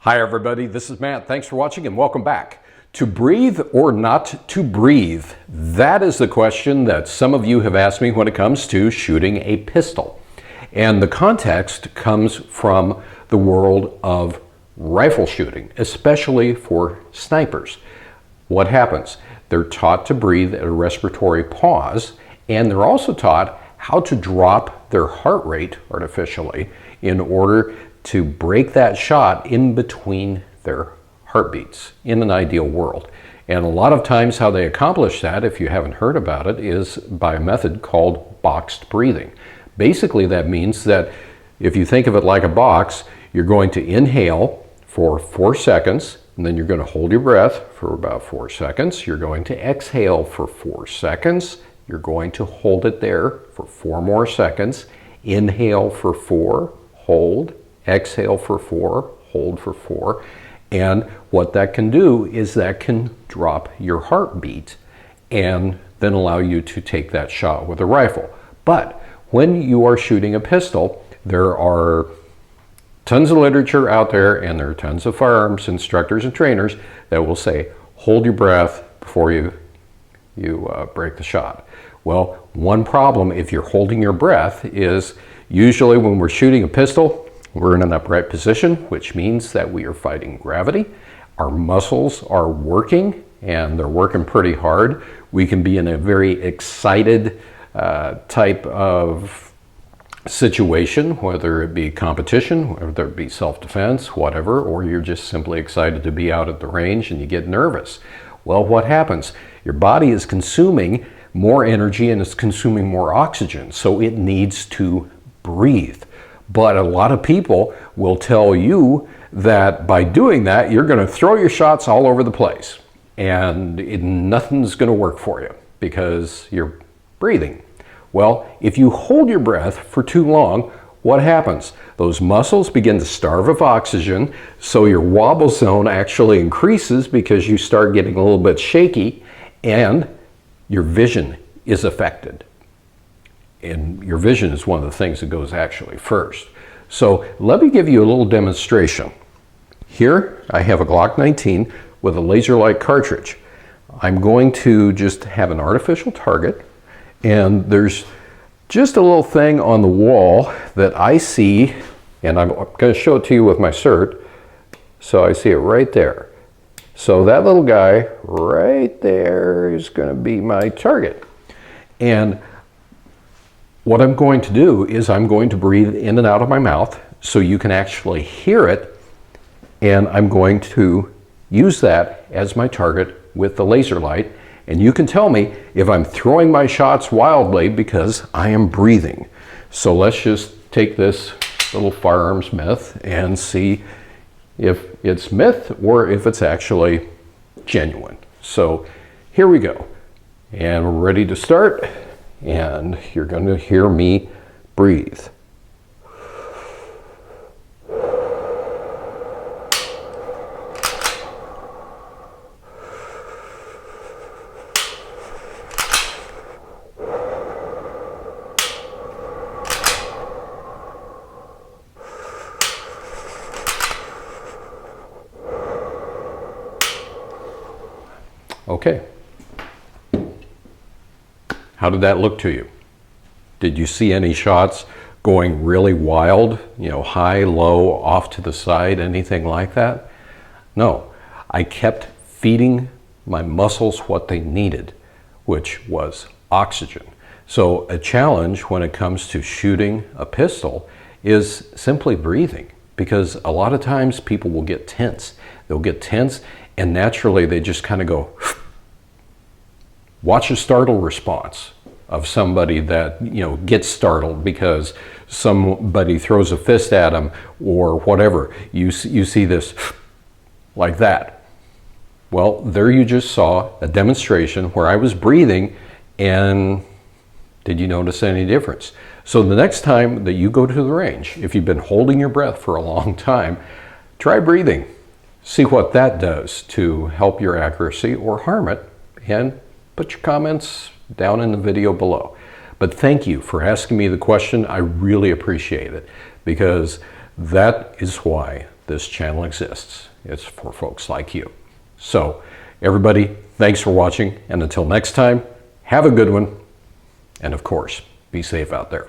Hi everybody, this is Matt. Thanks for watching and welcome back. To breathe or not to breathe? That is the question that some of you have asked me when it comes to shooting a pistol. And the context comes from the world of rifle shooting, especially for snipers. What happens? They're taught to breathe at a respiratory pause, and they're also taught how to drop their heart rate artificially in order to break that shot in between their heartbeats in an ideal world. And a lot of times how they accomplish that, if you haven't heard about it, is by a method called boxed breathing. Basically that means that if you think of it like a box, you're going to inhale for 4 seconds, and then you're going to hold your breath for about 4 seconds. You're going to exhale for 4 seconds. You're going to hold it there for 4 more seconds. Inhale for 4, hold. Exhale for 4, hold for 4. And what that can do is that can drop your heartbeat and then allow you to take that shot with a rifle. But when you are shooting a pistol, there are tons of literature out there, and there are tons of firearms instructors and trainers that will say, hold your breath before you break the shot. Well, one problem if you're holding your breath is usually when we're shooting a pistol, we're in an upright position, which means that we are fighting gravity. Our muscles are working, and they're working pretty hard. We can be in a very excited type of situation, whether it be competition, whether it be self-defense, whatever, or you're just simply excited to be out at the range and you get nervous. Well, what happens? Your body is consuming more energy and it's consuming more oxygen, so it needs to breathe. But a lot of people will tell you that by doing that, you're going to throw your shots all over the place and nothing's going to work for you because you're breathing. Well, if you hold your breath for too long, what happens? Those muscles begin to starve of oxygen, so your wobble zone actually increases because you start getting a little bit shaky, and your vision is affected. And your vision is one of the things that goes actually first. So let me give you a little demonstration. Here I have a Glock 19 with a laser light cartridge. I'm going to just have an artificial target, and there's just a little thing on the wall that I see, and I'm going to show it to you with my cert. So I see it right there. So that little guy right there is going to be my target. And what I'm going to do is I'm going to breathe in and out of my mouth so you can actually hear it, and I'm going to use that as my target with the laser light, and you can tell me if I'm throwing my shots wildly because I am breathing. So let's just take this little firearms myth and see if it's myth or if it's actually genuine. So here we go, and we're ready to start. And you're going to hear me breathe. Okay. How did that look to you? Did you see any shots going really wild, high, low, off to the side, anything like that? No, I kept feeding my muscles what they needed, which was oxygen. So a challenge when it comes to shooting a pistol is simply breathing, because a lot of times people will get tense. They'll get tense and naturally they just kind of go. Watch a startle response of somebody that gets startled because somebody throws a fist at them or whatever. You see this like that. Well, there you just saw a demonstration where I was breathing, and did you notice any difference? So the next time that you go to the range, if you've been holding your breath for a long time, try breathing. See what that does to help your accuracy or harm it, and put your comments down in the video below. But thank you for asking me the question. I really appreciate it, because that is why this channel exists. It's for folks like you. So, everybody, thanks for watching, and until next time, have a good one, and of course, be safe out there.